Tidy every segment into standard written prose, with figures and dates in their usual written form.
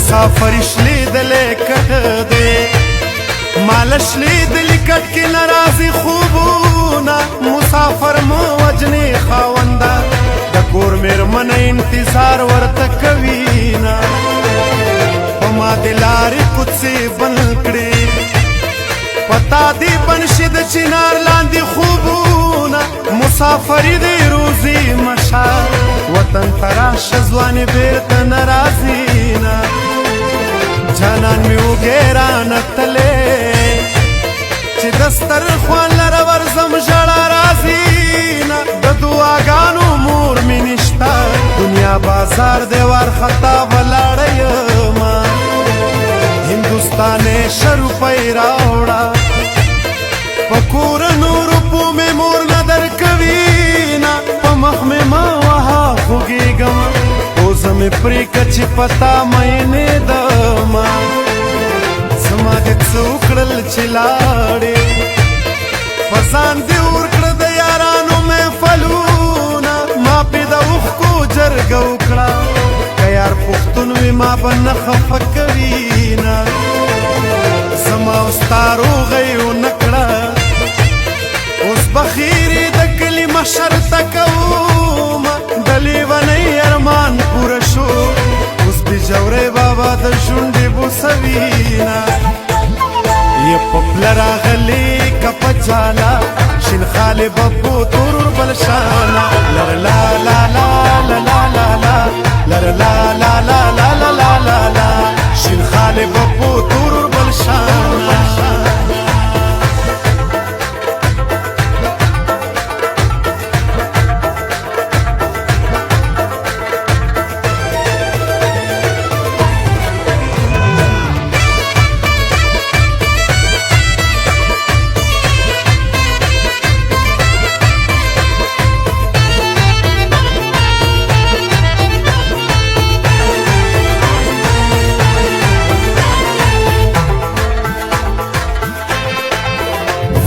مسافرش لیدلی کټ دی مالش لیدلی کټ کې ناراضي خوبونه مسافر مو وجنې خاونده د کور مېرمنه انتظار ورته کوي نه په ما د لارې کوڅې بند کړې پتا دې بند شي د چنار لاندې خوبونه مسافري دې روزي مشه وطن ته راشه ځوانې بېرته نه راځي نه جانان مې وږی رانتلی چې دسترخوان لره ورځم ژړا راځي نه د دعاګانو مور مې نشته دنیا بازار دی وارخطا ولاړه یمه هندوستانۍ شه روپۍ راوړه په کورنو روپو مې مور نه درکوي نه په مخ مې مه وهه خوږېږم پوزه مې پرېږده چې په تا مینېدمه زما دې څه وکړل چې لاړې په ځان دې ورکړه د یارانو محفلونه ما پې د اوښکو جرګه وکړه که یار پښتون وي ما به نه خفه کوي نه زما او ستا روغۍ ونه کړه اوس به خیرې د کلي مشر ته کومه د لیونۍ ارمان پوره شو اوس بېجوری بابا د شونډې بوسوي نه یه په پله راغلې که په جاله شین خالې به په تورور بل شانه لر لا لا لا لا لا لا لا لر لا لا لا لا لا لا لا لا شین خالې به په تورور بل شانه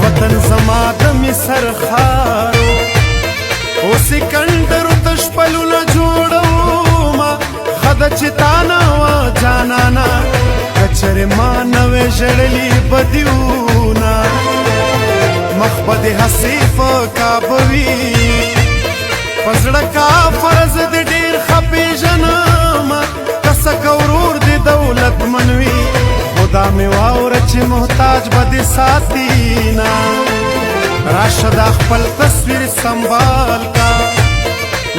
وطن زما د مصر خارو او سکندرو تشپلونه جوړومه خده چې تا نه وه جانانه که چرې ما نه وې ژړلي بدیونه مخ به دې هسې په کابه وي په زړه کافر زه دې ډېر ښه پېژنمه که څه که ورور دې دولتمن وي خدا مې واوره چې محتاج به دې ساتي نه راشه دا خپل تصویر سنبال کا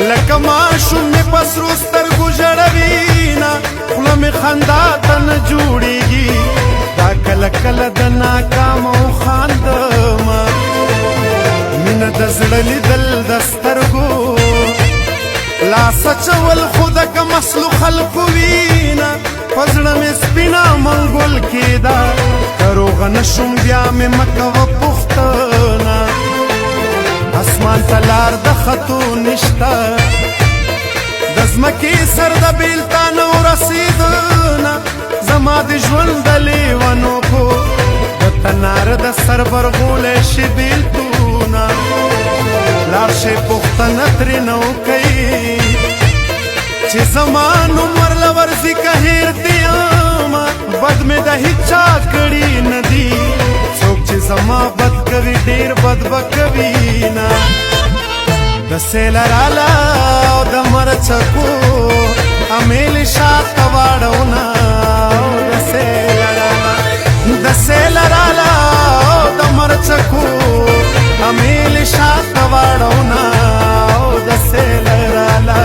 لکه ماشوم مې په سرو سترګو ژړوي نه خوله مې خندا ته نه جوړېږي دا کله کله د ناکامه وخاندمه مینه د زړه لیدل د سترګو لاس اچول خو د کم اصلو خلقو وي نه په زړه مې سپینه منګول کېده که روغه نه شوم بیا مې مه کوه پوښتنه اسمان ته لار د خطو نشته د ځمکې سر د بېلتا نه ورسېدنه زما د ژوند د لیونو کو د تناره د سر برغولی شي بېلتونه لاړ شئ پوښتنه ترېنه وکئ چې زما نوم ورله ورځي که هېر دې یمه بد مې د هېچا کړي نه دي څوک چې زما بد کوي ډېر بد به کوي نه د سیله راله او د مرچکو امیل شاته واړونه د سیله راله او د مرچکو امیل شاته واړونه د سیله راله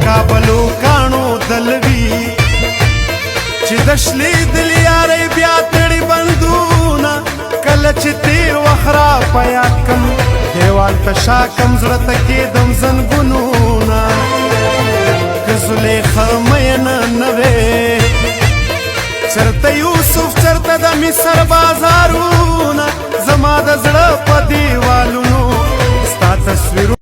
کابلو کانو دلوي چې د شلې دل یارۍ بیا تړي بندونه کله چې تېر وخت را په یاد کم دیوال ته شا کم زړه ته کېدم زنګونونه که زلیخا مینه نه وې چرته یوسف چرته د مصر بازارونه زما د زړه په دیوالونو ستا تصویر